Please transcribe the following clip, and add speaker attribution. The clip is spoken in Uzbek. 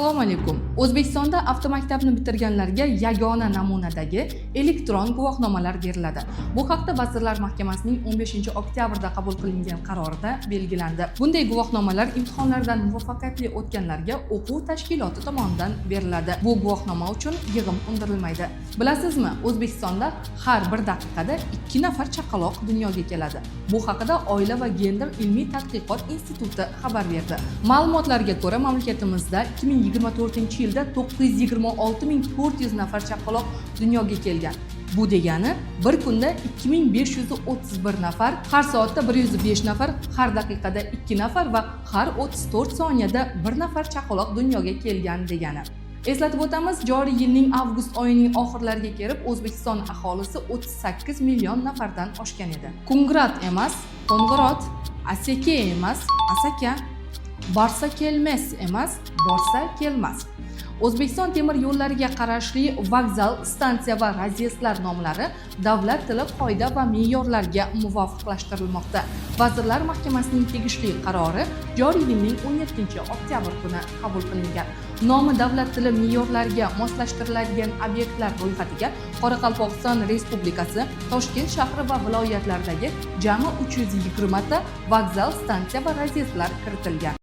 Speaker 1: Assalomu alaykum. O'zbekistonda avtomaktabni bitirganlarga yagona namunadagi elektron guvohnomalar beriladi. Bu haqda Vazirlar Mahkamasining 15-oktyabrda qabul qilingan qarorida belgilandi. Bunday guvohnomalar imtihonlardan muvaffaqiyatli o'tganlarga o'quv tashkiloti tomonidan beriladi. Bu guvohnoma uchun yig'im undirilmaydi. Bilasizmi, O'zbekistonda har bir daqiqada 2 nafar chaqaloq dunyoga keladi. Bu haqida Oila va gender ilmiy tadqiqot instituti xabar berdi. Ma'lumotlarga ko'ra, mamlakatimizda 2024-yilda 926.400 nafar chaqaloq dunyoga kelgan. Bu degani bir kunda 2531 nafar, har soatda 105 nafar, har daqiqada 2 nafar va har 34 soniyada 1 nafar chaqaloq dunyoga kelgan degani. Eslatib o'tamiz, joriy yilning avgust oyining oxirlariga kelib O'zbekiston aholisi 38 million nafardan oshgan edi. Qo'ng'irot emas, qo'ng'irot, asaka emas, asaka, borsa kelmas emas, borsa kelmas. O'zbekiston temir yo'llariga qarashli vokzal, stansiya va razyezdlar nomlari davlat tili qoida va me'yorlarga muvofiqlashtirilmoqda. Vazirlar Mahkamasining tegishli qarori joriy yilning 17-oktyabr kuni qabul qilingan. Nomi davlat tili me'yorlariga moslashtiriladigan obyektlar ro'yxatiga Qoraqalpog'iston Respublikasi, Toshkent shahri va viloyatlaridagi jami 320 ta vokzal, stansiya va razyezdlar kiritilgan.